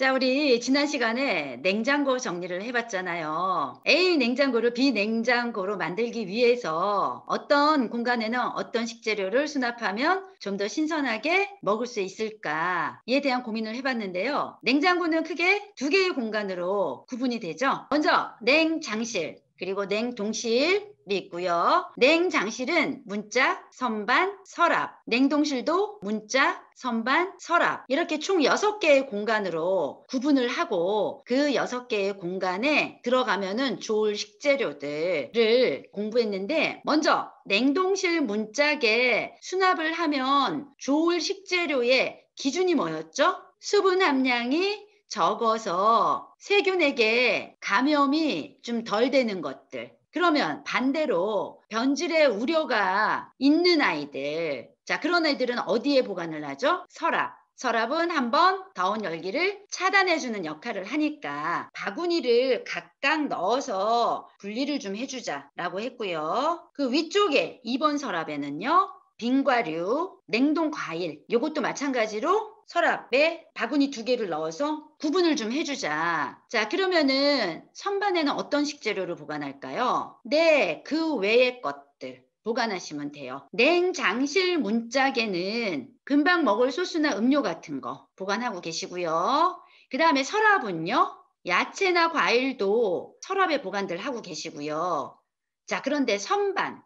자, 우리 지난 시간에 냉장고 정리를 해봤잖아요. A 냉장고를 B 냉장고로 만들기 위해서 어떤 공간에는 어떤 식재료를 수납하면 좀 더 신선하게 먹을 수 있을까에 대한 고민을 해봤는데요. 냉장고는 크게 두 개의 공간으로 구분이 되죠. 먼저 냉장실, 그리고 냉동실이 있고요. 냉장실은 문짝, 선반, 서랍, 냉동실도 문짝, 선반, 서랍 이렇게 총 6개의 공간으로 구분을 하고 그 6개의 공간에 들어가면은 좋을 식재료들을 공부했는데, 먼저 냉동실 문짝에 수납을 하면 좋을 식재료의 기준이 뭐였죠? 수분 함량이 적어서 세균에게 감염이 좀 덜 되는 것들. 그러면 반대로 변질의 우려가 있는 아이들, 자, 그런 아이들은 어디에 보관을 하죠? 서랍. 서랍은 한번 더운 열기를 차단해주는 역할을 하니까 바구니를 각각 넣어서 분리를 좀 해주자라고 했고요. 그 위쪽에 2번 서랍에는요, 빙과류, 냉동 과일, 요것도 마찬가지로 서랍에 바구니 2개를 넣어서 구분을 좀 해주자. 자, 그러면은 선반에는 어떤 식재료를 보관할까요? 네, 그 외의 것들 보관하시면 돼요. 냉장실 문짝에는 금방 먹을 소스나 음료 같은 거 보관하고 계시고요. 그 다음에 서랍은요, 야채나 과일도 서랍에 보관들 하고 계시고요. 자, 그런데 선반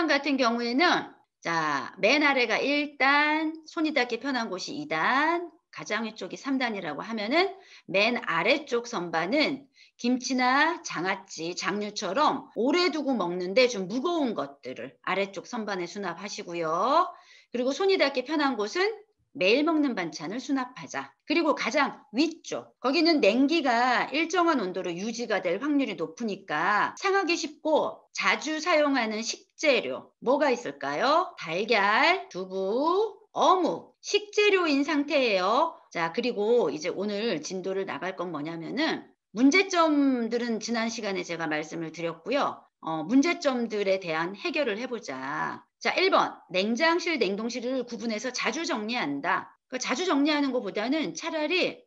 같은 경우에는, 자, 맨 아래가 1단, 손이 닿기 편한 곳이 2단, 가장 위쪽이 3단이라고 하면은 맨 아래쪽 선반은 김치나 장아찌, 장류처럼 오래 두고 먹는데 좀 무거운 것들을 아래쪽 선반에 수납하시고요. 그리고 손이 닿기 편한 곳은 매일 먹는 반찬을 수납하자. 그리고 가장 위쪽, 거기는 냉기가 일정한 온도로 유지가 될 확률이 높으니까 상하기 쉽고 자주 사용하는 식재료, 뭐가 있을까요? 달걀, 두부, 어묵, 식재료인 상태예요. 자, 그리고 이제 오늘 진도를 나갈 건 뭐냐면은, 문제점들은 지난 시간에 제가 말씀을 드렸고요. 문제점들에 대한 해결을 해보자. 자, 1번. 냉장실, 냉동실을 구분해서 자주 정리한다. 그 자주 정리하는 것보다는 차라리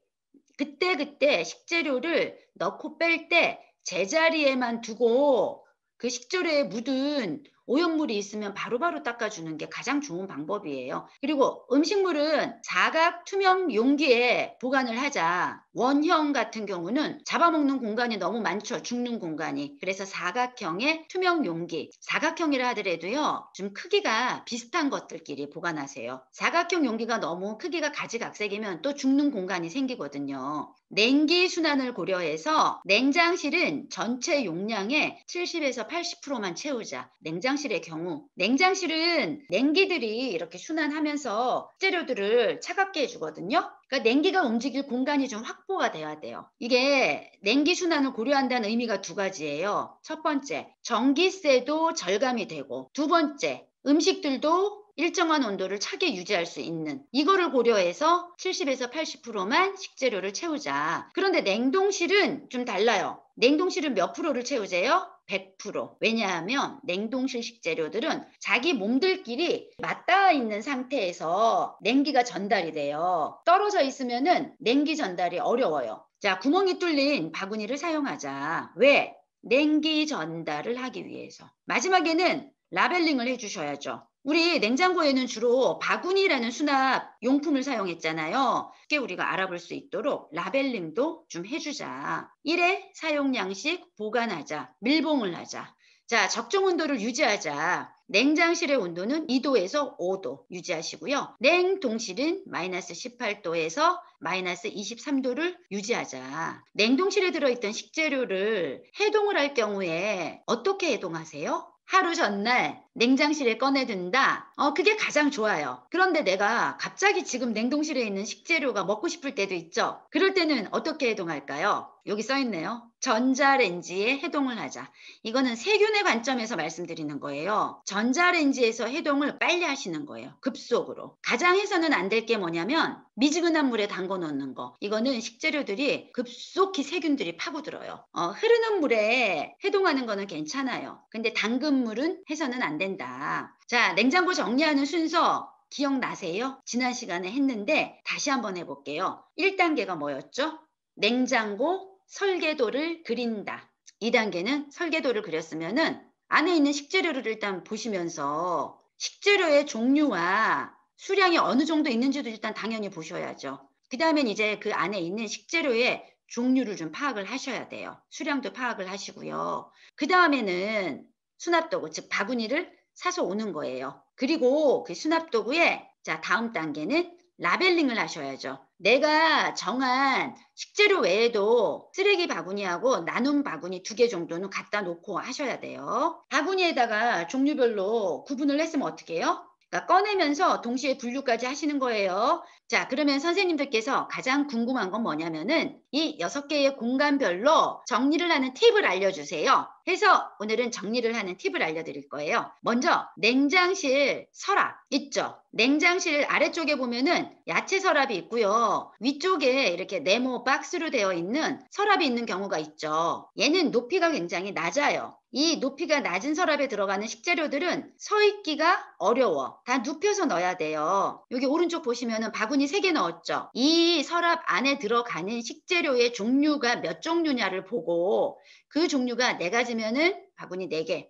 그때그때 식재료를 넣고 뺄 때 제자리에만 두고 그 식재료에 묻은 오염물이 있으면 바로바로 닦아주는 게 가장 좋은 방법이에요. 그리고 음식물은 사각 투명 용기에 보관을 하자. 원형 같은 경우는 잡아먹는 공간이 너무 많죠. 죽는 공간이. 그래서 사각형의 투명 용기. 사각형이라 하더라도요, 좀 크기가 비슷한 것들끼리 보관하세요. 사각형 용기가 너무 크기가 가지각색이면 또 죽는 공간이 생기거든요. 냉기 순환을 고려해서 냉장실은 전체 용량의 70에서 80%만 채우자. 냉장실의 경우, 냉장실은 냉기들이 이렇게 순환하면서 재료들을 차갑게 해주거든요. 그러니까 냉기가 움직일 공간이 좀 확보가 돼야 돼요. 이게 냉기 순환을 고려한다는 의미가 두 가지예요. 첫 번째, 전기세도 절감이 되고, 두 번째, 음식들도 일정한 온도를 차게 유지할 수 있는, 이거를 고려해서 70에서 80%만 식재료를 채우자. 그런데 냉동실은 좀 달라요. 냉동실은 몇 프로를 채우세요? 100%. 왜냐하면 냉동실 식재료들은 자기 몸들끼리 맞닿아 있는 상태에서 냉기가 전달이 돼요. 떨어져 있으면은 냉기 전달이 어려워요. 자, 구멍이 뚫린 바구니를 사용하자. 왜? 냉기 전달을 하기 위해서. 마지막에는 라벨링을 해주셔야죠. 우리 냉장고에는 주로 바구니라는 수납 용품을 사용했잖아요. 쉽게 우리가 알아볼 수 있도록 라벨링도 좀 해주자. 1회 사용 양식 보관하자. 밀봉을 하자. 자, 적정 온도를 유지하자. 냉장실의 온도는 2도에서 5도 유지하시고요. 냉동실은 마이너스 18도에서 마이너스 23도를 유지하자. 냉동실에 들어있던 식재료를 해동을 할 경우에 어떻게 해동하세요? 하루 전날 냉장실에 꺼내둔다? 그게 가장 좋아요. 그런데 내가 갑자기 지금 냉동실에 있는 식재료가 먹고 싶을 때도 있죠. 그럴 때는 어떻게 해동할까요? 여기 써 있네요. 전자레인지에 해동을 하자. 이거는 세균의 관점에서 말씀드리는 거예요. 전자레인지에서 해동을 빨리 하시는 거예요. 급속으로. 가장 해서는 안 될 게 뭐냐면 미지근한 물에 담궈 놓는 거. 이거는 식재료들이 급속히 세균들이 파고들어요. 흐르는 물에 해동하는 거는 괜찮아요. 근데 담근 물은 해서는 안 된다. 자, 냉장고 정리하는 순서 기억나세요? 지난 시간에 했는데 다시 한번 해볼게요. 1단계가 뭐였죠? 냉장고 설계도를 그린다. 2단계는 설계도를 그렸으면은 안에 있는 식재료를 일단 보시면서 식재료의 종류와 수량이 어느 정도 있는지도 일단 당연히 보셔야죠. 그 다음엔 이제 그 안에 있는 식재료의 종류를 좀 파악을 하셔야 돼요. 수량도 파악을 하시고요. 그 다음에는 수납도구, 즉 바구니를 사서 오는 거예요. 그리고 그 수납도구에 자, 다음 단계는 라벨링을 하셔야죠. 내가 정한 식재료 외에도 쓰레기 바구니하고 나눔 바구니 2개 정도는 갖다 놓고 하셔야 돼요. 바구니에다가 종류별로 구분을 했으면 어떻게 해요? 그러니까 꺼내면서 동시에 분류까지 하시는 거예요. 자, 그러면 선생님들께서 가장 궁금한 건 뭐냐면은 이 6개의 공간별로 정리를 하는 팁을 알려주세요. 해서 오늘은 정리를 하는 팁을 알려드릴 거예요. 먼저 냉장실 서랍 있죠? 냉장실 아래쪽에 보면은 야채 서랍이 있고요. 위쪽에 이렇게 네모 박스로 되어 있는 서랍이 있는 경우가 있죠. 얘는 높이가 굉장히 낮아요. 이 높이가 낮은 서랍에 들어가는 식재료들은 서 있기가 어려워. 다 눕혀서 넣어야 돼요. 여기 오른쪽 보시면은 바구니 3개 넣었죠. 이 서랍 안에 들어가는 식재료의 종류가 몇 종류냐를 보고 그 종류가 4가지면은 바구니 4개,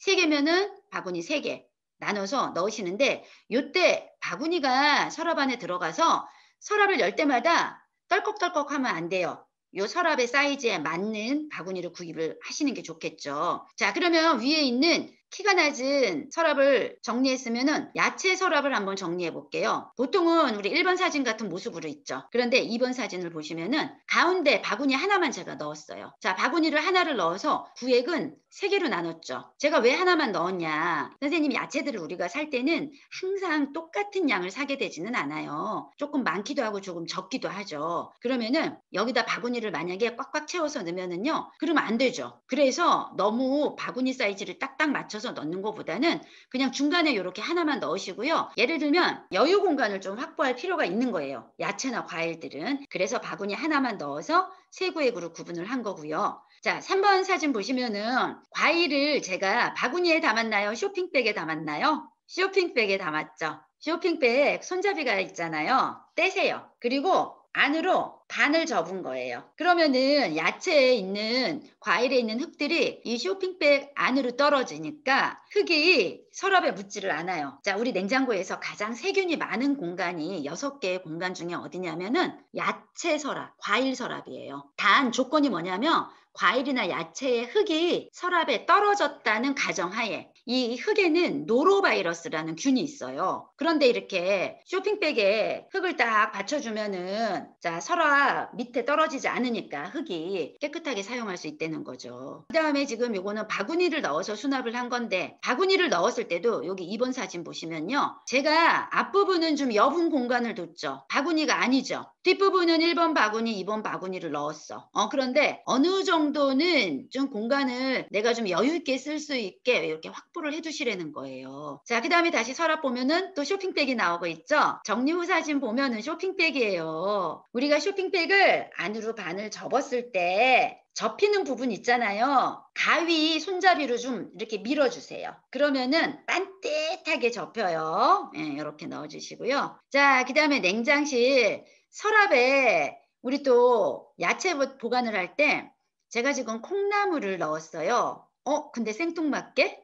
3개면은 바구니 3개 나눠서 넣으시는데 요때 바구니가 서랍 안에 들어가서 서랍을 열 때마다 떨컥떨컥 하면 안 돼요. 요 서랍의 사이즈에 맞는 바구니를 구입을 하시는 게 좋겠죠. 자, 그러면 위에 있는 키가 낮은 서랍을 정리했으면은 야채 서랍을 한번 정리해 볼게요. 보통은 우리 1번 사진 같은 모습으로 있죠. 그런데 2번 사진을 보시면은 가운데 바구니 하나만 제가 넣었어요. 자, 바구니를 하나를 넣어서 구획은 3개로 나눴죠. 제가 왜 하나만 넣었냐? 선생님, 야채들을 우리가 살 때는 항상 똑같은 양을 사게 되지는 않아요. 조금 많기도 하고 조금 적기도 하죠. 그러면은 여기다 바구니를 만약에 꽉꽉 채워서 넣으면은요, 그러면 안 되죠. 그래서 너무 바구니 사이즈를 딱딱 맞춰서 넣는 것보다는 그냥 중간에 이렇게 하나만 넣으시고요. 예를 들면 여유 공간을 좀 확보할 필요가 있는 거예요. 야채나 과일들은. 그래서 바구니 하나만 넣어서 3구획으로 구분을 한 거고요. 자, 3번 사진 보시면은 과일을 제가 바구니에 담았나요? 쇼핑백에 담았나요? 쇼핑백에 담았죠. 쇼핑백 손잡이가 있잖아요. 떼세요. 그리고 안으로 반을 접은 거예요. 그러면은 야채에 있는 과일에 있는 흙들이 이 쇼핑백 안으로 떨어지니까 흙이 서랍에 묻지를 않아요. 자, 우리 냉장고에서 가장 세균이 많은 공간이 6개의 공간 중에 어디냐면은 야채 서랍, 과일 서랍이에요. 단 조건이 뭐냐면 과일이나 야채의 흙이 서랍에 떨어졌다는 가정하에 이 흙에는 노로바이러스라는 균이 있어요. 그런데 이렇게 쇼핑백에 흙을 딱 받쳐주면은 자, 서랍 밑에 떨어지지 않으니까 흙이 깨끗하게 사용할 수 있다는 거죠. 그 다음에 지금 요거는 바구니를 넣어서 수납을 한 건데 바구니를 넣었을 때도 여기 2번 사진 보시면요. 제가 앞부분은 좀 여분 공간을 뒀죠. 바구니가 아니죠. 뒷부분은 1번 바구니, 2번 바구니를 넣었어. 그런데 어느 정도는 좀 공간을 내가 좀 여유 있게 쓸 수 있게 이렇게 확보를 해두시라는 거예요. 자, 그 다음에 다시 서랍 보면은 또 쇼핑백이 나오고 있죠. 정리 후 사진 보면은 쇼핑백이에요. 우리가 쇼핑백을 안으로 반을 접었을 때 접히는 부분 있잖아요. 가위 손잡이로 좀 이렇게 밀어주세요. 그러면은 반듯하게 접혀요. 예, 이렇게 넣어주시고요. 자, 그 다음에 냉장실 서랍에 우리 또 야채 보관을 할 때 제가 지금 콩나물을 넣었어요. 근데 생뚱맞게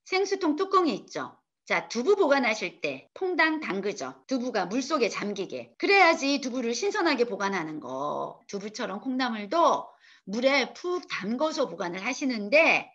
생수통 뚜껑이 있죠. 자, 두부 보관하실 때 퐁당 담그죠. 두부가 물속에 잠기게. 그래야지 두부를 신선하게 보관하는 거. 두부처럼 콩나물도 물에 푹 담궈서 보관을 하시는데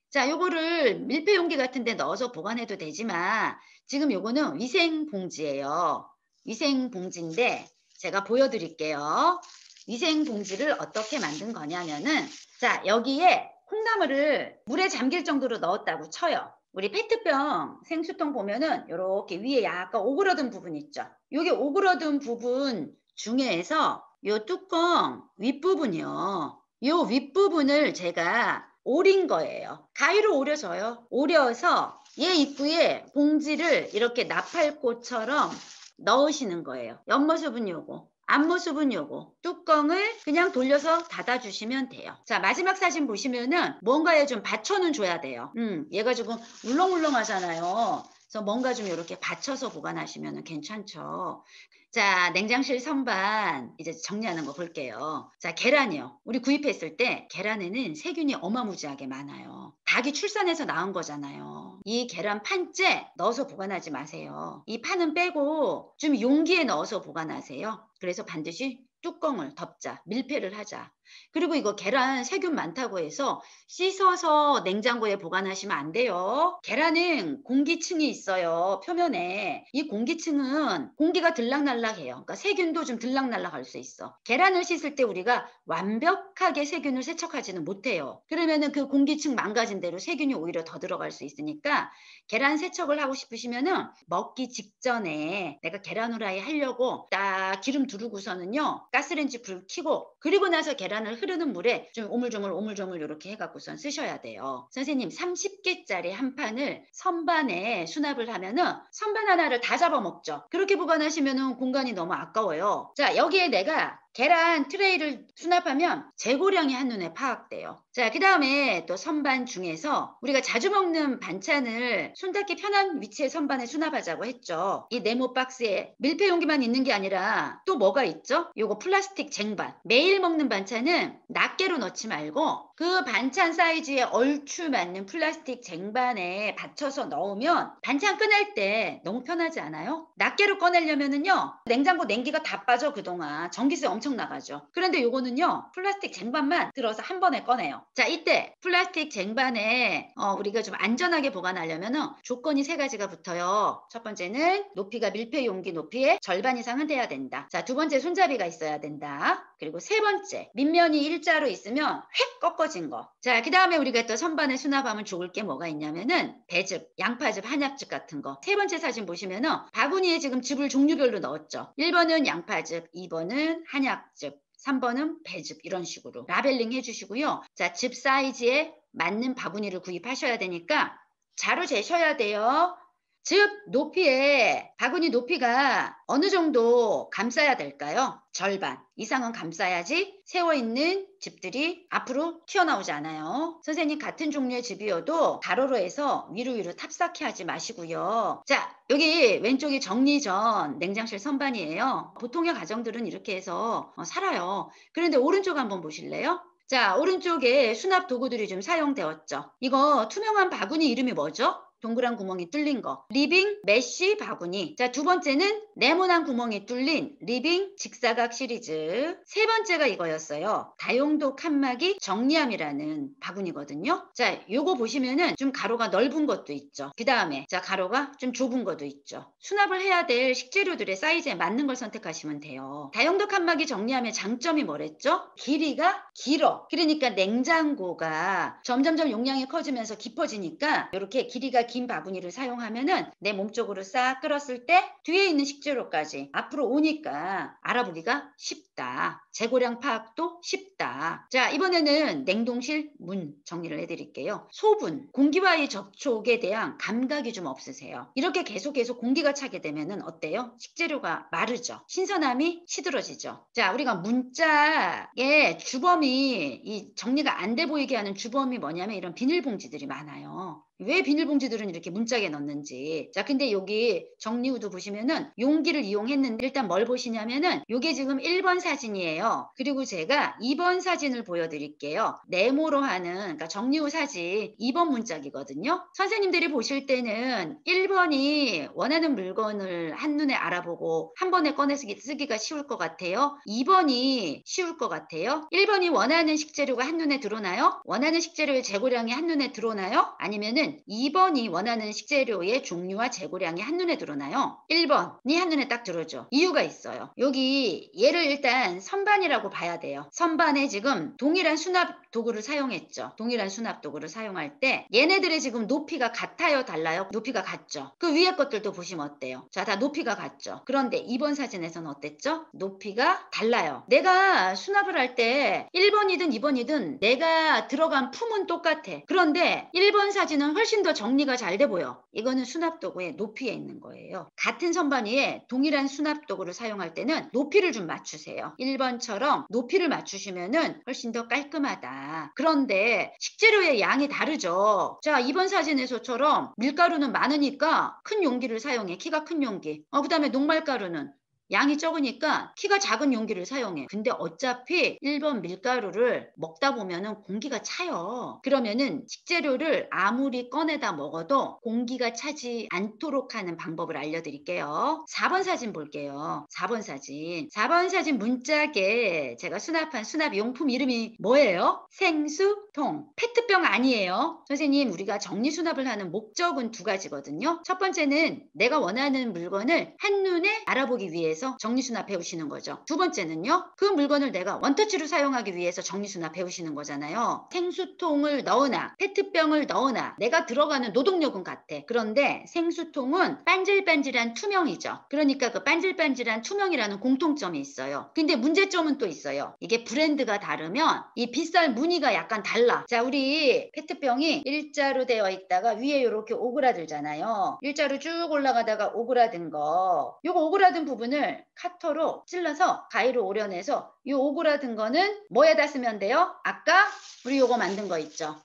자, 요거를 밀폐 용기 같은 데 넣어서 보관해도 되지만 지금 요거는 위생 봉지예요. 위생 봉지인데 제가 보여드릴게요. 위생 봉지를 어떻게 만든 거냐면은 자, 여기에 콩나물을 물에 잠길 정도로 넣었다고 쳐요. 우리 페트병 생수통 보면은 이렇게 위에 약간 오그러든 부분 있죠. 요게 오그러든 부분 중에서 요 뚜껑 윗부분이요. 요 윗부분을 제가 오린 거예요. 가위로 오려줘요. 오려서 얘 입구에 봉지를 이렇게 나팔꽃처럼 넣으시는 거예요. 옆모습은 요거. 앞모습은 요거. 뚜껑을 그냥 돌려서 닫아주시면 돼요. 자, 마지막 사진 보시면은 뭔가에 좀 받쳐는 줘야 돼요. 얘가 조금 울렁울렁 하잖아요. 그래서 뭔가 좀 이렇게 받쳐서 보관하시면 괜찮죠. 자, 냉장실 선반 이제 정리하는 거 볼게요. 자, 계란이요. 우리 구입했을 때 계란에는 세균이 어마무지하게 많아요. 닭이 출산해서 낳은 거잖아요. 이 계란 판째 넣어서 보관하지 마세요. 이 판은 빼고 좀 용기에 넣어서 보관하세요. 그래서 반드시 뚜껑을 덮자. 밀폐를 하자. 그리고 이거 계란 세균 많다고 해서 씻어서 냉장고에 보관하시면 안 돼요. 계란은 공기층이 있어요. 표면에. 이 공기층은 공기가 들락날락해요. 그러니까 세균도 좀 들락날락할 수 있어. 계란을 씻을 때 우리가 완벽하게 세균을 세척하지는 못해요. 그러면은 그 공기층 망가진 대로 세균이 오히려 더 들어갈 수 있으니까 계란 세척을 하고 싶으시면은 먹기 직전에 내가 계란 후라이 하려고 딱 기름 두르고서는요. 가스레인지 불 켜고 그리고 나서 계란을 흐르는 물에 좀 오물조물 이렇게 해갖고선 쓰셔야 돼요. 선생님 30개짜리 한 판을 선반에 수납을 하면은 선반 하나를 다 잡아먹죠. 그렇게 보관하시면은 공간이 너무 아까워요. 자, 여기에 내가 계란 트레이를 수납하면 재고량이 한눈에 파악돼요. 자, 그 다음에 또 선반 중에서 우리가 자주 먹는 반찬을 손 닿기 편한 위치에 선반에 수납하자고 했죠. 이 네모 박스에 밀폐 용기만 있는 게 아니라 또 뭐가 있죠? 요거 플라스틱 쟁반. 매일 먹는 반찬은 낱개로 넣지 말고 그 반찬 사이즈에 얼추 맞는 플라스틱 쟁반에 받쳐서 넣으면 반찬 꺼낼 때 너무 편하지 않아요? 낱개로 꺼내려면은요, 냉장고 냉기가 다 빠져 그동안. 전기세 엄청 나가죠. 그런데 요거는요, 플라스틱 쟁반만 들어서 한 번에 꺼내요. 자, 이때 플라스틱 쟁반에 우리가 좀 안전하게 보관하려면은 조건이 세 가지가 붙어요. 첫 번째는 높이가 밀폐 용기 높이의 절반 이상은 돼야 된다. 자, 두 번째 손잡이가 있어야 된다. 그리고 세 번째 밑면이 일자로 있으면 획 꺾어진 거. 자, 그 다음에 우리가 또 선반에 수납하면 좋을 게 뭐가 있냐면은 배즙, 양파즙, 한약즙 같은 거. 세 번째 사진 보시면은 바구니에 지금 즙을 종류별로 넣었죠. 1번은 양파즙, 2번은 한약즙, 3번은 배즙, 이런 식으로 라벨링 해주시고요. 자, 즙 사이즈에 맞는 바구니를 구입하셔야 되니까 자로 재셔야 돼요. 즉 높이에 바구니 높이가 어느 정도 감싸야 될까요? 절반 이상은 감싸야지 세워있는 즙들이 앞으로 튀어나오지 않아요. 선생님 같은 종류의 즙이어도 가로로 해서 위로 탑쌓게 하지 마시고요. 자, 여기 왼쪽이 정리 전 냉장실 선반이에요. 보통의 가정들은 이렇게 해서 살아요. 그런데 오른쪽 한번 보실래요? 자, 오른쪽에 수납 도구들이 좀 사용되었죠. 이거 투명한 바구니 이름이 뭐죠? 동그란 구멍이 뚫린 거. 리빙 메쉬 바구니. 자, 두 번째는 네모난 구멍이 뚫린 리빙 직사각 시리즈. 세 번째가 이거였어요. 다용도 칸막이 정리함이라는 바구니거든요. 자, 요거 보시면은 좀 가로가 넓은 것도 있죠. 그 다음에 자, 가로가 좀 좁은 것도 있죠. 수납을 해야 될 식재료들의 사이즈에 맞는 걸 선택하시면 돼요. 다용도 칸막이 정리함의 장점이 뭐랬죠? 길이가 길어. 그러니까 냉장고가 점점점 용량이 커지면서 깊어지니까 이렇게 길이가 긴 바구니를 사용하면은 내 몸쪽으로 싹 끌었을 때 뒤에 있는 식재료까지 앞으로 오니까 알아보기가 쉽다. 재고량 파악도 쉽다. 자, 이번에는 냉동실 문 정리를 해드릴게요. 소분, 공기와의 접촉에 대한 감각이 좀 없으세요. 이렇게 계속 공기가 차게 되면은 어때요? 식재료가 마르죠. 신선함이 시들어지죠. 자, 우리가 문짝에 주범이 이 정리가 안 돼 보이게 하는 주범이 뭐냐면 이런 비닐봉지들이 많아요. 왜 비닐봉지들은 이렇게 문짝에 넣는지. 자, 근데 여기 정리후도 보시면은 용기를 이용했는데 일단 뭘 보시냐면은 요게 지금 1번 사진이에요. 그리고 제가 2번 사진을 보여드릴게요. 네모로 하는, 그러니까 정리후 사진 2번 문짝이거든요. 선생님들이 보실 때는 1번이 원하는 물건을 한눈에 알아보고 한 번에 꺼내서 쓰기가 쉬울 것 같아요. 2번이 쉬울 것 같아요. 1번이 원하는 식재료가 한눈에 들어오나요? 원하는 식재료의 재고량이 한눈에 들어오나요? 아니면은 2번이 원하는 식재료의 종류와 재고량이 한눈에 들어오나요? 1번이 한눈에 딱 들어오죠. 이유가 있어요. 여기 얘를 일단 선반이라고 봐야 돼요. 선반에 지금 동일한 수납 도구를 사용했죠. 동일한 수납 도구를 사용할 때 얘네들의 지금 높이가 같아요? 달라요? 높이가 같죠. 그 위에 것들도 보시면 어때요? 자, 다 높이가 같죠. 그런데 2번 사진에서는 어땠죠? 높이가 달라요. 내가 수납을 할 때 1번이든 2번이든 내가 들어간 품은 똑같아. 그런데 1번 사진은 훨씬 더 정리가 잘 돼 보여. 이거는 수납 도구의 높이에 있는 거예요. 같은 선반 위에 동일한 수납 도구를 사용할 때는 높이를 좀 맞추세요. 1번 것처럼 높이를 맞추시면은 훨씬 더 깔끔하다. 그런데 식재료의 양이 다르죠. 자, 이번 사진에서처럼 밀가루는 많으니까 큰 용기를 사용해. 키가 큰 용기. 그다음에 녹말가루는 양이 적으니까 키가 작은 용기를 사용해. 근데 어차피 1번 밀가루를 먹다 보면은 공기가 차요. 그러면은 식재료를 아무리 꺼내다 먹어도 공기가 차지 않도록 하는 방법을 알려드릴게요. 4번 사진 볼게요. 4번 사진. 4번 사진 문짝에 제가 수납한 수납 용품 이름이 뭐예요? 생수통. 페트병 아니에요. 선생님, 우리가 정리 수납을 하는 목적은 두 가지거든요. 첫 번째는 내가 원하는 물건을 한눈에 알아보기 위해서 정리수납 배우시는 거죠. 두 번째는요, 그 물건을 내가 원터치로 사용하기 위해서 정리수납 배우시는 거잖아요. 생수통을 넣으나 페트병을 넣으나 내가 들어가는 노동력은 같아. 그런데 생수통은 반질반질한 투명이죠. 그러니까 그 반질반질한 투명이라는 공통점이 있어요. 근데 문제점은 또 있어요. 이게 브랜드가 다르면 이 빗살 무늬가 약간 달라. 자, 우리 페트병이 일자로 되어 있다가 위에 이렇게 오그라들잖아요. 일자로 쭉 올라가다가 오그라든 거, 요거 오그라든 부분을 카터로 찔러서 가위로 오려내서 이 오그라든 거는 뭐에다 쓰면 돼요? 아까 우리 요거 만든 거 있죠?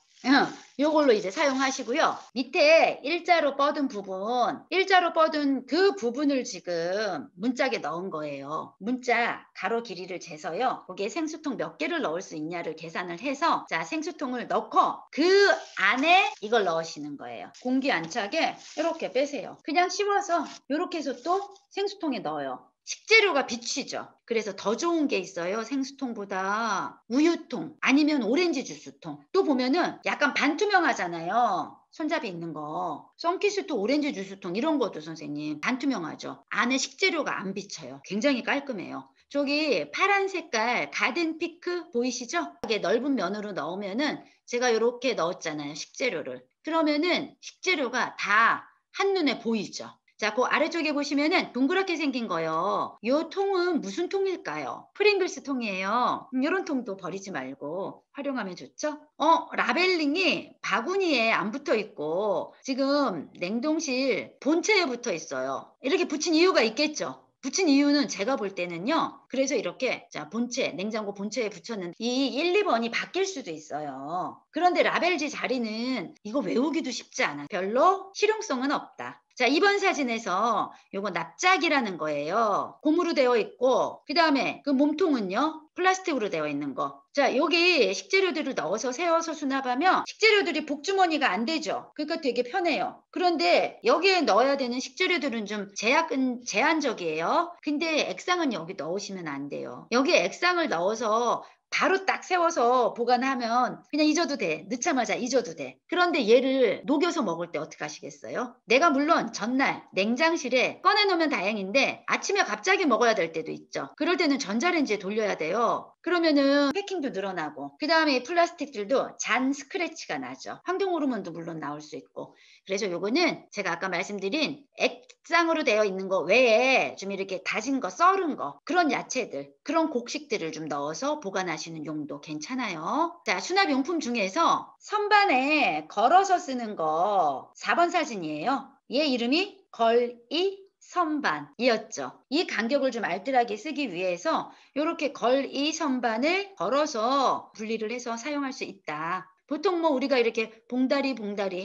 요걸로 이제 사용하시고요. 밑에 일자로 뻗은 부분, 일자로 뻗은 그 부분을 지금 문짝에 넣은 거예요. 문짝 가로 길이를 재서요. 거기에 생수통 몇 개를 넣을 수 있냐를 계산을 해서, 자, 생수통을 넣고 그 안에 이걸 넣으시는 거예요. 공기 안 차게 이렇게 빼세요. 그냥 씹어서 이렇게 해서 또 생수통에 넣어요. 식재료가 비치죠. 그래서 더 좋은 게 있어요. 생수통보다 우유통 아니면 오렌지 주스통. 또 보면은 약간 반투명하잖아요. 손잡이 있는 거. 썬키스도 오렌지 주스통 이런 것도 선생님 반투명하죠. 안에 식재료가 안 비쳐요. 굉장히 깔끔해요. 저기 파란 색깔 가든 피크 보이시죠? 이게 넓은 면으로 넣으면은 제가 이렇게 넣었잖아요. 식재료를. 그러면은 식재료가 다 한눈에 보이죠. 자, 그 아래쪽에 보시면은 동그랗게 생긴 거요. 요 통은 무슨 통일까요? 프링글스 통이에요. 이런 통도 버리지 말고 활용하면 좋죠? 라벨링이 바구니에 안 붙어 있고 지금 냉동실 본체에 붙어 있어요. 이렇게 붙인 이유가 있겠죠? 붙인 이유는 제가 볼 때는요. 그래서 이렇게 자, 본체, 냉장고 본체에 붙였는데 이 1, 2번이 바뀔 수도 있어요. 그런데 라벨지 자리는 이거 외우기도 쉽지 않아. 별로 실용성은 없다. 자, 이번 사진에서 요거 납작이라는 거예요. 고무로 되어 있고 그 다음에 그 몸통은요. 플라스틱으로 되어 있는 거. 자, 여기 식재료들을 넣어서 세워서 수납하면 식재료들이 복주머니가 안 되죠. 그러니까 되게 편해요. 그런데 여기에 넣어야 되는 식재료들은 좀 제한적이에요. 근데 액상은 여기 넣으시면 안 돼요. 여기에 액상을 넣어서 바로 딱 세워서 보관하면 그냥 잊어도 돼. 넣자마자 잊어도 돼. 그런데 얘를 녹여서 먹을 때 어떻게 하시겠어요? 내가 물론 전날 냉장실에 꺼내놓으면 다행인데 아침에 갑자기 먹어야 될 때도 있죠. 그럴 때는 전자레인지에 돌려야 돼요. 그러면은 패킹도 늘어나고 그 다음에 이 플라스틱들도 잔 스크래치가 나죠. 환경 호르몬도 물론 나올 수 있고. 그래서 요거는 제가 아까 말씀드린 액상으로 되어 있는 거 외에 좀 이렇게 다진 거, 썰은 거, 그런 야채들, 그런 곡식들을 좀 넣어서 보관하시는 용도 괜찮아요. 자, 수납용품 중에서 선반에 걸어서 쓰는 거 4번 사진이에요. 얘 이름이 걸이 선반이었죠. 이 간격을 좀 알뜰하게 쓰기 위해서 이렇게 걸이 선반을 걸어서 분리를 해서 사용할 수 있다. 보통 뭐 우리가 이렇게 봉다리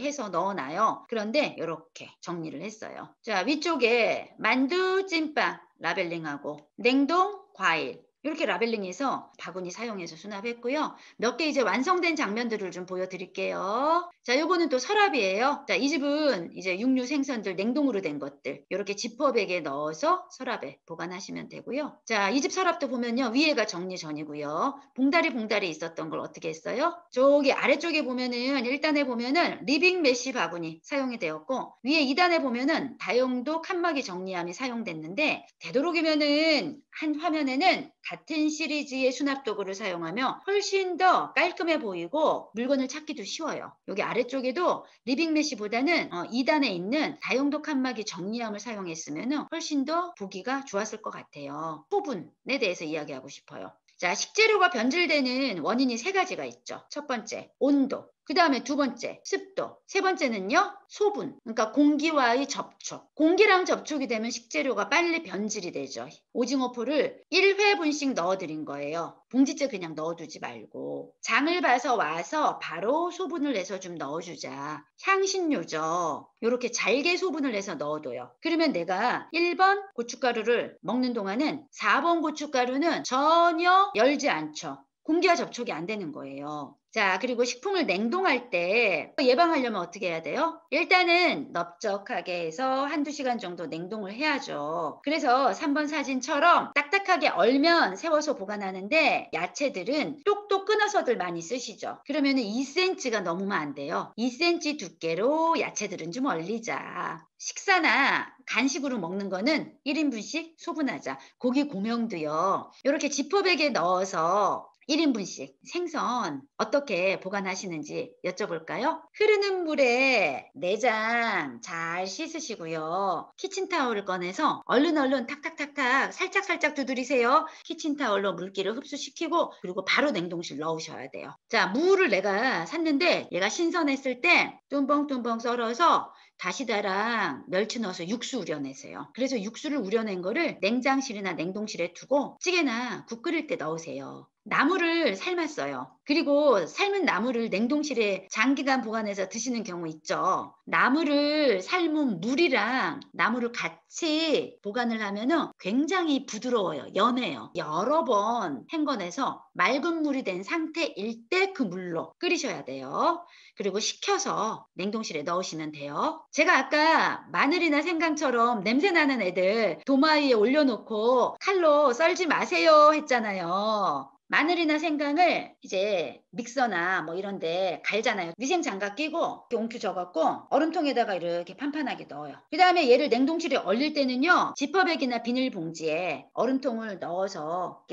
해서 넣어놔요. 그런데 이렇게 정리를 했어요. 자, 위쪽에 만두, 찐빵 라벨링하고 냉동, 과일 이렇게 라벨링해서 바구니 사용해서 수납했고요. 몇 개 이제 완성된 장면들을 좀 보여드릴게요. 자, 요거는 또 서랍이에요. 자, 이 집은 이제 육류 생선들 냉동으로 된 것들 이렇게 지퍼백에 넣어서 서랍에 보관하시면 되고요. 자, 이 집 서랍도 보면요. 위에가 정리전이고요. 봉다리 있었던 걸 어떻게 했어요? 저기 아래쪽에 보면은 1단에 보면은 리빙 메쉬 바구니 사용이 되었고 위에 2단에 보면은 다용도 칸막이 정리함이 사용됐는데 되도록이면은 한 화면에는 같은 시리즈의 수납 도구를 사용하며 훨씬 더 깔끔해 보이고 물건을 찾기도 쉬워요. 여기 아래쪽에도 리빙 메쉬보다는 2단에 있는 다용도 칸막이 정리함을 사용했으면 훨씬 더 보기가 좋았을 것 같아요. 소분에 대해서 이야기하고 싶어요. 자, 식재료가 변질되는 원인이 3가지가 있죠. 첫 번째, 온도. 그 다음에 두 번째, 습도. 세 번째는요, 소분. 그러니까 공기와의 접촉. 공기랑 접촉이 되면 식재료가 빨리 변질이 되죠. 오징어포를 1회분씩 넣어드린 거예요. 봉지째 그냥 넣어두지 말고. 장을 봐서 와서 바로 소분을 내서 좀 넣어주자. 향신료죠. 이렇게 잘게 소분을 내서 넣어둬요. 그러면 내가 1번 고춧가루를 먹는 동안은 4번 고춧가루는 전혀 열지 않죠. 공기와 접촉이 안 되는 거예요. 자, 그리고 식품을 냉동할 때 예방하려면 어떻게 해야 돼요? 일단은 넓적하게 해서 한두 시간 정도 냉동을 해야죠. 그래서 3번 사진처럼 딱딱하게 얼면 세워서 보관하는데 야채들은 똑똑 끊어서들 많이 쓰시죠. 그러면 2cm가 넘으면 안 돼요. 2cm 두께로 야채들은 좀 얼리자. 식사나 간식으로 먹는 거는 1인분씩 소분하자. 고기 고명도요. 이렇게 지퍼백에 넣어서 1인분씩 생선 어떻게 보관하시는지 여쭤볼까요? 흐르는 물에 내장 잘 씻으시고요. 키친타올을 꺼내서 얼른 탁탁탁탁 살짝 두드리세요. 키친타올로 물기를 흡수시키고 그리고 바로 냉동실 넣으셔야 돼요. 자, 무를 내가 샀는데 얘가 신선했을 때 뚱벙뚱벙 썰어서 다시다랑 멸치 넣어서 육수 우려내세요. 그래서 육수를 우려낸 거를 냉장실이나 냉동실에 두고 찌개나 국 끓일 때 넣으세요. 나물을 삶았어요. 그리고 삶은 나물을 냉동실에 장기간 보관해서 드시는 경우 있죠. 나물을 삶은 물이랑 나물을 같이 보관을 하면은 굉장히 부드러워요. 연해요. 여러 번 헹궈내서 맑은 물이 된 상태일 때 그 물로 끓이셔야 돼요. 그리고 식혀서 냉동실에 넣으시면 돼요. 제가 아까 마늘이나 생강처럼 냄새나는 애들 도마 위에 올려놓고 칼로 썰지 마세요 했잖아요. 마늘이나 생강을 이제 믹서나 뭐 이런 데 갈잖아요. 위생장갑 끼고 옹큐 져갖고 얼음통에다가 이렇게 판판하게 넣어요. 그 다음에 얘를 냉동실에 얼릴 때는요. 지퍼백이나 비닐봉지에 얼음통을 넣어서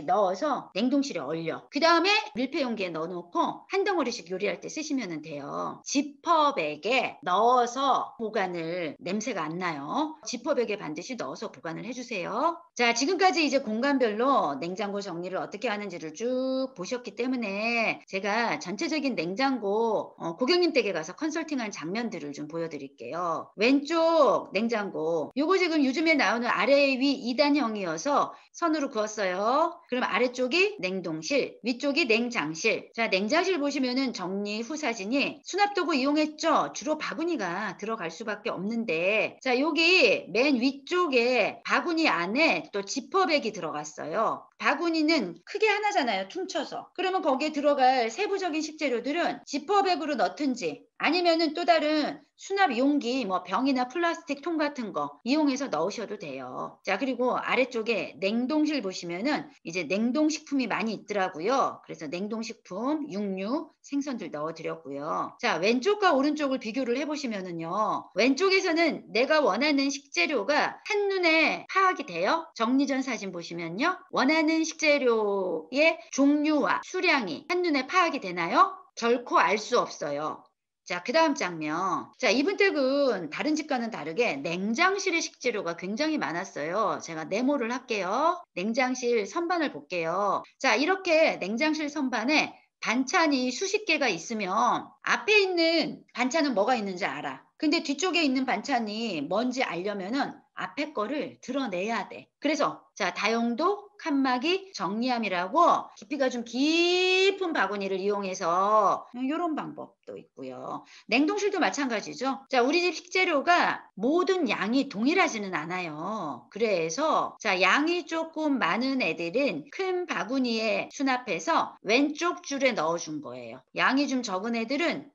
냉동실에 얼려. 그 다음에 밀폐용기에 넣어놓고 한 덩어리씩 요리할 때 쓰시면 돼요. 지퍼백에 넣어서 보관을 냄새가 안 나요. 지퍼백에 반드시 넣어서 보관을 해주세요. 자, 지금까지 이제 공간별로 냉장고 정리를 어떻게 하는지를 쭉 보셨기 때문에 제가 전체적인 냉장고 고객님 댁에 가서 컨설팅한 장면들을 좀 보여드릴게요. 왼쪽 냉장고 요거 지금 요즘에 나오는 아래 위 2단형이어서 선으로 그었어요. 그럼 아래쪽이 냉동실, 위쪽이 냉장실. 자, 냉장실 보시면은 정리 후 사진이 수납도구 이용했죠. 주로 바구니가 들어갈 수밖에 없는데 자, 여기 맨 위쪽에 바구니 안에 또 지퍼백이 들어갔어요. 바구니는 크게 하나잖아요. 퉁쳐서. 그러면 거기에 들어갈 세부적인 식재료들은 지퍼백으로 넣든지 아니면은 또 다른 수납 용기 뭐 병이나 플라스틱 통 같은 거 이용해서 넣으셔도 돼요. 자, 그리고 아래쪽에 냉동실 보시면은 이제 냉동식품이 많이 있더라고요. 그래서 냉동식품, 육류, 생선들 넣어드렸고요. 자, 왼쪽과 오른쪽을 비교를 해보시면은요. 왼쪽에서는 내가 원하는 식재료가 한눈에 파악이 돼요. 정리전 사진 보시면요. 원하는 식재료의 종류와 수량이 한눈에 파악이 되나요? 결코 알 수 없어요. 자, 그 다음 장면. 자, 이분 댁은 다른 집과는 다르게 냉장실의 식재료가 굉장히 많았어요. 제가 네모를 할게요. 냉장실 선반을 볼게요. 자, 이렇게 냉장실 선반에 반찬이 수십 개가 있으면 앞에 있는 반찬은 뭐가 있는지 알아. 근데 뒤쪽에 있는 반찬이 뭔지 알려면은 앞에 거를 드러내야 돼. 그래서 자, 다용도 칸막이 정리함이라고 깊이가 좀 깊은 바구니를 이용해서 이런 방법도 있고요. 냉동실도 마찬가지죠. 자, 우리 집 식재료가 모든 양이 동일하지는 않아요. 그래서 자, 양이 조금 많은 애들은 큰 바구니에 수납해서 왼쪽 줄에 넣어준 거예요. 양이 좀 적은 애들은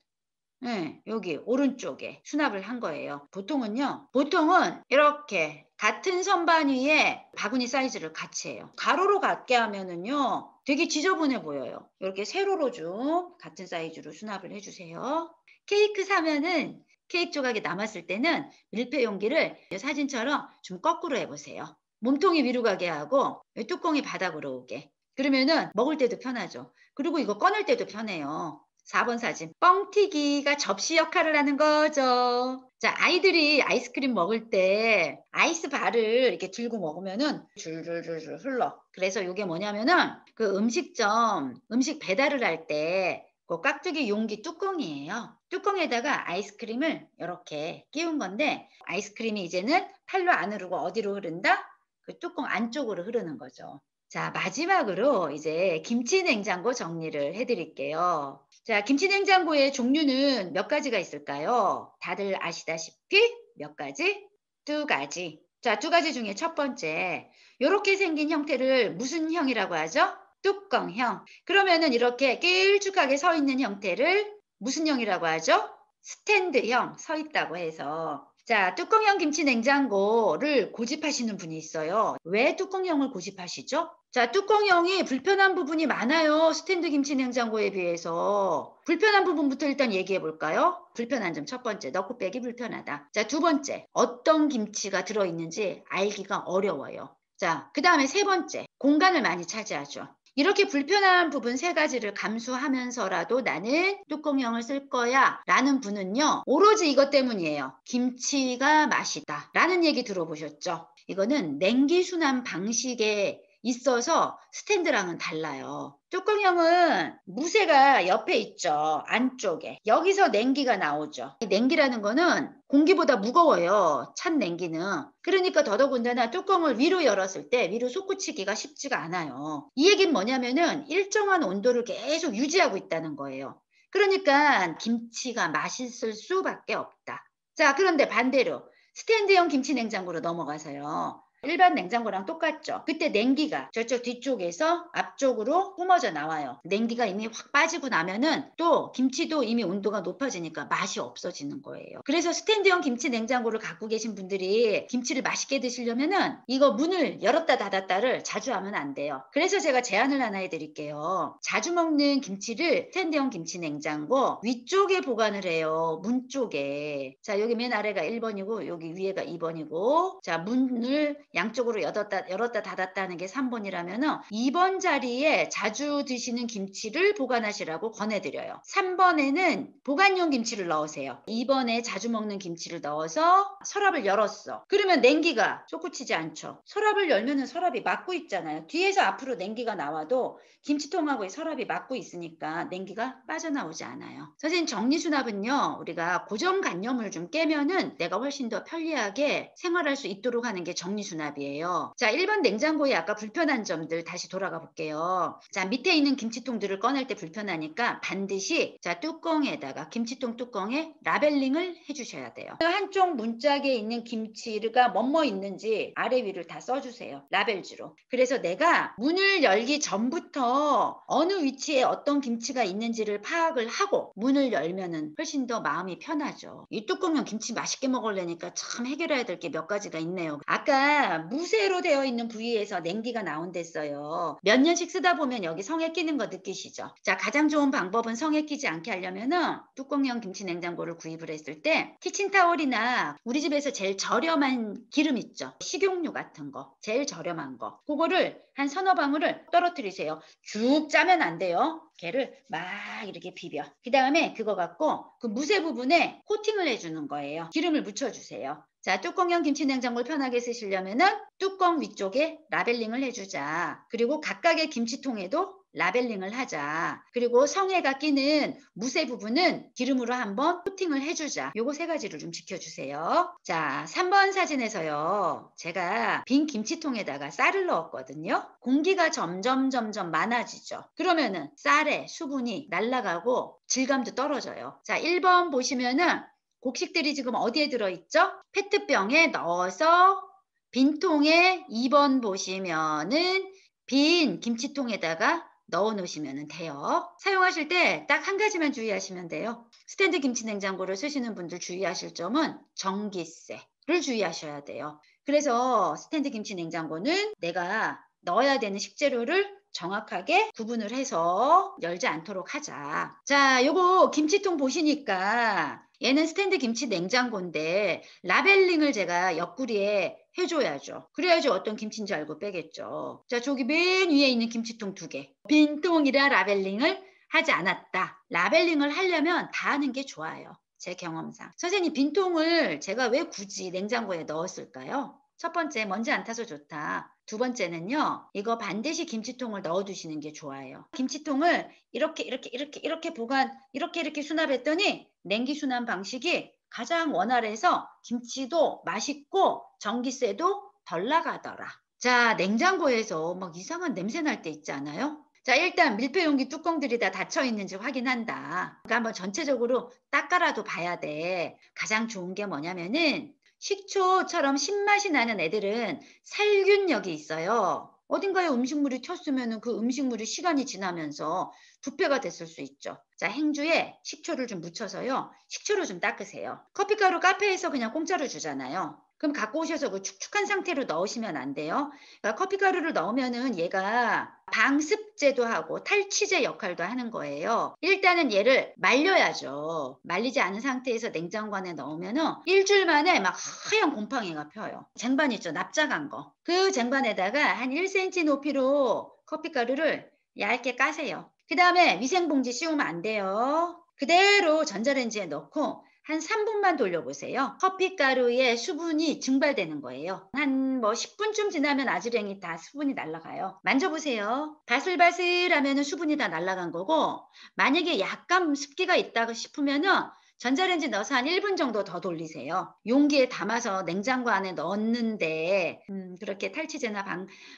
여기 오른쪽에 수납을 한 거예요. 보통은 이렇게 같은 선반 위에 바구니 사이즈를 같이 해요. 가로로 같게 하면은요, 되게 지저분해 보여요. 이렇게 세로로 좀 같은 사이즈로 수납을 해주세요. 케이크 사면은 케이크 조각이 남았을 때는 밀폐 용기를 사진처럼 좀 거꾸로 해보세요. 몸통이 위로 가게 하고 뚜껑이 바닥으로 오게. 그러면은 먹을 때도 편하죠. 그리고 이거 꺼낼 때도 편해요. 4번 사진. 뻥튀기가 접시 역할을 하는 거죠. 자, 아이들이 아이스크림 먹을 때 아이스바를 이렇게 들고 먹으면은 줄줄줄줄 흘러. 그래서 이게 뭐냐면은 그 음식점 음식 배달을 할 때 그 깍두기 용기 뚜껑이에요. 뚜껑에다가 아이스크림을 이렇게 끼운 건데 아이스크림이 이제는 팔로 안 흐르고 어디로 흐른다? 그 뚜껑 안쪽으로 흐르는 거죠. 자, 마지막으로 이제 김치 냉장고 정리를 해 드릴게요. 자, 김치 냉장고의 종류는 몇 가지가 있을까요? 다들 아시다시피 몇 가지? 두 가지. 자, 두 가지 중에 첫 번째. 요렇게 생긴 형태를 무슨 형이라고 하죠? 뚜껑형. 그러면은 이렇게 길쭉하게 서 있는 형태를 무슨 형이라고 하죠? 스탠드형 서 있다고 해서. 자, 뚜껑형 김치 냉장고를 고집하시는 분이 있어요. 왜 뚜껑형을 고집하시죠? 자, 뚜껑형이 불편한 부분이 많아요. 스탠드 김치 냉장고에 비해서. 불편한 부분부터 일단 얘기해 볼까요? 불편한 점 첫 번째, 넣고 빼기 불편하다. 자, 두 번째, 어떤 김치가 들어있는지 알기가 어려워요. 자, 그 다음에 세 번째, 공간을 많이 차지하죠. 이렇게 불편한 부분 세 가지를 감수하면서라도 나는 뚜껑형을 쓸 거야 라는 분은요, 오로지 이것 때문이에요. 김치가 맛있다 라는 얘기 들어보셨죠? 이거는 냉기 순환 방식에 있어서 스탠드랑은 달라요. 뚜껑형은 무쇠가 옆에 있죠. 안쪽에. 여기서 냉기가 나오죠. 냉기라는 거는 공기보다 무거워요. 찬 냉기는. 그러니까 더더군다나 뚜껑을 위로 열었을 때 위로 솟구치기가 쉽지가 않아요. 이 얘기는 뭐냐면은 일정한 온도를 계속 유지하고 있다는 거예요. 그러니까 김치가 맛있을 수밖에 없다. 자, 그런데 반대로 스탠드형 김치 냉장고로 넘어가서요. 일반 냉장고랑 똑같죠. 그때 냉기가 저쪽 뒤쪽에서 앞쪽으로 뿜어져 나와요. 냉기가 이미 확 빠지고 나면은 또 김치도 이미 온도가 높아지니까 맛이 없어지는 거예요. 그래서 스탠드형 김치 냉장고를 갖고 계신 분들이 김치를 맛있게 드시려면은 이거 문을 열었다 닫았다를 자주 하면 안 돼요. 그래서 제가 제안을 하나 해드릴게요. 자주 먹는 김치를 스탠드형 김치 냉장고 위쪽에 보관을 해요. 문 쪽에. 자, 여기 맨 아래가 1번이고 여기 위에가 2번이고 자, 문을 양쪽으로 열었다 닫았다 하는 게 3번이라면 2번 자리에 자주 드시는 김치를 보관하시라고 권해드려요. 3번에는 보관용 김치를 넣으세요. 2번에 자주 먹는 김치를 넣어서 서랍을 열었어. 그러면 냉기가 솟구치지 않죠. 서랍을 열면은 서랍이 막고 있잖아요. 뒤에서 앞으로 냉기가 나와도 김치통하고의 서랍이 막고 있으니까 냉기가 빠져나오지 않아요. 선생님, 정리수납은요, 우리가 고정관념을 좀 깨면은 내가 훨씬 더 편리하게 생활할 수 있도록 하는 게 정리수납이에요. 자, 1번 냉장고에 아까 불편한 점들 다시 돌아가 볼게요. 자, 밑에 있는 김치통들을 꺼낼 때 불편하니까 반드시 자, 뚜껑에다가 김치통 뚜껑에 라벨링을 해주셔야 돼요. 한쪽 문짝에 있는 김치가 뭐뭐 있는지 아래 위를 다 써주세요. 라벨지로. 그래서 내가 문을 열기 전부터 어느 위치에 어떤 김치가 있는지를 파악을 하고 문을 열면은 훨씬 더 마음이 편하죠. 이 뚜껑형 김치 맛있게 먹으려니까 참 해결해야 될 게 몇 가지가 있네요. 아까 무쇠로 되어 있는 부위에서 냉기가 나온댔어요. 몇 년씩 쓰다 보면 여기 성에 끼는 거 느끼시죠? 자, 가장 좋은 방법은 성에 끼지 않게 하려면은 뚜껑형 김치 냉장고를 구입을 했을 때 키친타월이나 우리 집에서 제일 저렴한 기름 있죠? 식용유 같은 거, 제일 저렴한 거. 그거를 한 서너 방울을 떨어뜨리세요. 쭉 짜면 안 돼요. 걔를 막 이렇게 비벼. 그 다음에 그거 갖고 그 무쇠 부분에 코팅을 해주는 거예요. 기름을 묻혀주세요. 자, 뚜껑형 김치냉장고를 편하게 쓰시려면은 뚜껑 위쪽에 라벨링을 해주자. 그리고 각각의 김치통에도 라벨링을 하자. 그리고 성에가 끼는 무쇠 부분은 기름으로 한번 코팅을 해주자. 요거 세 가지를 좀 지켜주세요. 자, 3번 사진에서요. 제가 빈 김치통에다가 쌀을 넣었거든요. 공기가 점점 많아지죠. 그러면은 쌀에 수분이 날아가고 질감도 떨어져요. 자, 1번 보시면은 곡식들이 지금 어디에 들어있죠? 페트병에 넣어서 빈 통에 2번 보시면은 빈 김치통에다가 넣어 놓으시면 돼요. 사용하실 때 딱 한 가지만 주의하시면 돼요. 스탠드 김치 냉장고를 쓰시는 분들 주의하실 점은 전기세를 주의하셔야 돼요. 그래서 스탠드 김치 냉장고는 내가 넣어야 되는 식재료를 정확하게 구분을 해서 열지 않도록 하자. 자, 요거 김치통 보시니까 얘는 스탠드 김치 냉장고인데 라벨링을 제가 옆구리에 해줘야죠. 그래야지 어떤 김치인지 알고 빼겠죠. 자, 저기 맨 위에 있는 김치통 2개. 빈통이라 라벨링을 하지 않았다. 라벨링을 하려면 다 하는 게 좋아요. 제 경험상. 선생님, 빈통을 제가 왜 굳이 냉장고에 넣었을까요? 첫 번째, 먼지 안 타서 좋다. 두 번째는요, 이거 반드시 김치통을 넣어 두시는 게 좋아요. 김치통을 이렇게 이렇게 수납했더니 냉기 수납 방식이 가장 원활해서 김치도 맛있고 전기세도 덜 나가더라. 자, 냉장고에서 막 이상한 냄새 날 때 있지 않아요? 자, 일단 밀폐용기 뚜껑들이 다 닫혀 있는지 확인한다. 그러니까 한번 전체적으로 닦아라도 봐야 돼. 가장 좋은 게 뭐냐면은 식초처럼 신맛이 나는 애들은 살균력이 있어요. 어딘가에 음식물이 튀었으면 그 음식물이 시간이 지나면서 부패가 됐을 수 있죠. 자, 행주에 식초를 좀 묻혀서요. 식초로 좀 닦으세요. 커피가루 카페에서 그냥 공짜로 주잖아요. 그럼 갖고 오셔서 그 축축한 상태로 넣으시면 안 돼요. 그러니까 커피가루를 넣으면은 얘가 방습제도 하고 탈취제 역할도 하는 거예요. 일단은 얘를 말려야죠. 말리지 않은 상태에서 냉장고 안에 넣으면은 일주일 만에 막 하얀 곰팡이가 펴요. 쟁반 있죠, 납작한 거. 그 쟁반에다가 한 1cm 높이로 커피가루를 얇게 까세요. 그 다음에 위생봉지 씌우면 안 돼요. 그대로 전자레인지에 넣고 한 3분만 돌려보세요. 커피가루에 수분이 증발되는 거예요. 한 10분쯤 지나면 아즈랭이 다 수분이 날아가요. 만져보세요. 바슬바슬하면 수분이 다 날아간 거고, 만약에 약간 습기가 있다고 싶으면은 전자레인지 넣어서 한 1분 정도 더 돌리세요. 용기에 담아서 냉장고 안에 넣었는데 그렇게 탈취제나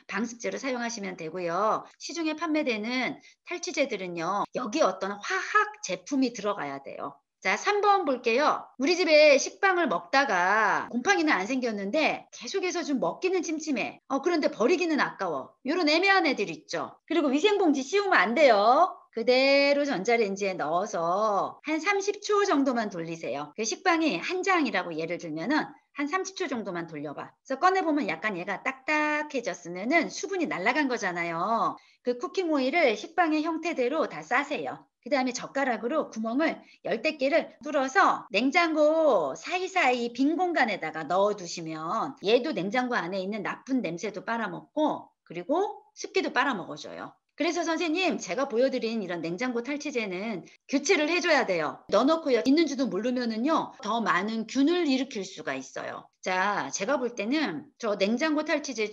방습제로 사용하시면 되고요. 시중에 판매되는 탈취제들은요, 여기에 어떤 화학 제품이 들어가야 돼요. 자, 3번 볼게요. 우리 집에 식빵을 먹다가 곰팡이는 안 생겼는데 계속해서 좀 먹기는 찜찜해. 그런데 버리기는 아까워. 요런 애매한 애들 있죠. 그리고 위생봉지 씌우면 안 돼요. 그대로 전자레인지에 넣어서 한 30초 정도만 돌리세요. 그 식빵이 한 장이라고 예를 들면은 한 30초 정도만 돌려봐. 그래서 꺼내보면 약간 얘가 딱딱해졌으면은 수분이 날아간 거잖아요. 그 쿠킹 오일을 식빵의 형태대로 다 싸세요. 그 다음에 젓가락으로 구멍을 10개를 뚫어서 냉장고 사이사이 빈 공간에다가 넣어두시면 얘도 냉장고 안에 있는 나쁜 냄새도 빨아먹고 그리고 습기도 빨아먹어줘요. 그래서 선생님, 제가 보여드린 이런 냉장고 탈취제는 교체를 해줘야 돼요. 넣어놓고 있는지도 모르면은요, 더 많은 균을 일으킬 수가 있어요. 자, 제가 볼 때는 저 냉장고 탈취제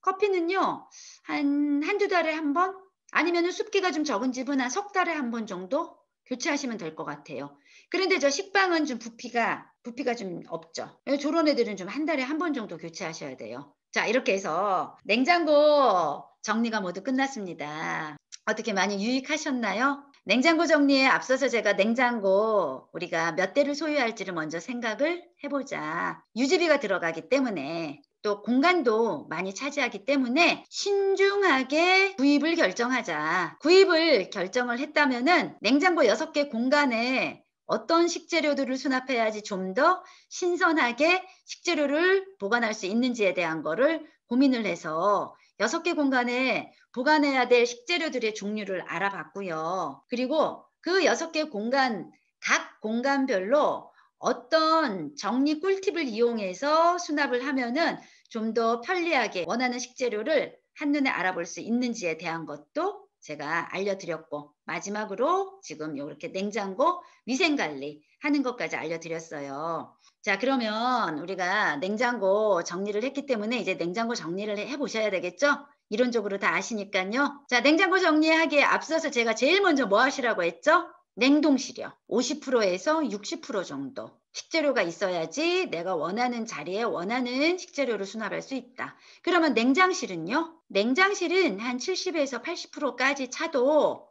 커피는요, 한두 달에 한 번? 아니면은 습기가 좀 적은 집은 한 석 달에 한 번 정도 교체하시면 될 것 같아요. 그런데 저 식빵은 좀 부피가 좀 없죠. 저런 애들은 좀 한 달에 한 번 정도 교체하셔야 돼요. 자, 이렇게 해서 냉장고 정리가 모두 끝났습니다. 어떻게 많이 유익하셨나요? 냉장고 정리에 앞서서 제가 냉장고 우리가 몇 대를 소유할지를 먼저 생각을 해보자. 유지비가 들어가기 때문에 또 공간도 많이 차지하기 때문에 신중하게 구입을 결정하자. 구입을 결정을 했다면은 냉장고 6개 공간에 어떤 식재료들을 수납해야지 좀 더 신선하게 식재료를 보관할 수 있는지에 대한 거를 고민을 해서 6개 공간에 보관해야 될 식재료들의 종류를 알아봤고요. 그리고 그 6개 공간, 각 공간별로 어떤 정리 꿀팁을 이용해서 수납을 하면은 좀 더 편리하게 원하는 식재료를 한눈에 알아볼 수 있는지에 대한 것도 제가 알려드렸고, 마지막으로 지금 이렇게 냉장고 위생관리 하는 것까지 알려드렸어요. 자, 그러면 우리가 냉장고 정리를 했기 때문에 이제 냉장고 정리를 해보셔야 되겠죠? 이론적으로 다 아시니까요. 자, 냉장고 정리하기에 앞서서 제가 제일 먼저 뭐 하시라고 했죠? 냉동실이요. 50%에서 60% 정도. 식재료가 있어야지 내가 원하는 자리에 원하는 식재료를 수납할 수 있다. 그러면 냉장실은요? 냉장실은 한 70에서 80%까지 차도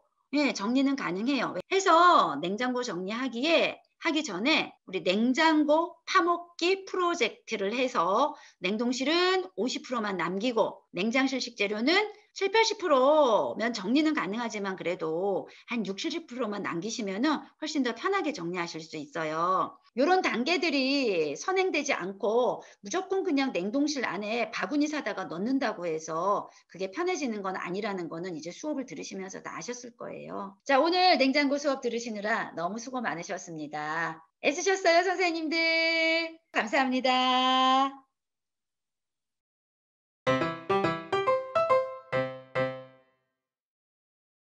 정리는 가능해요. 해서 냉장고 하기 전에 우리 냉장고 파먹기 프로젝트를 해서 냉동실은 50%만 남기고 냉장실 식재료는 7, 80%면 정리는 가능하지만 그래도 한 60, 70%만 남기시면은 훨씬 더 편하게 정리하실 수 있어요. 이런 단계들이 선행되지 않고 무조건 그냥 냉동실 안에 바구니 사다가 넣는다고 해서 그게 편해지는 건 아니라는 거는 이제 수업을 들으시면서 다 아셨을 거예요. 자, 오늘 냉장고 수업 들으시느라 너무 수고 많으셨습니다. 애쓰셨어요, 선생님들. 감사합니다.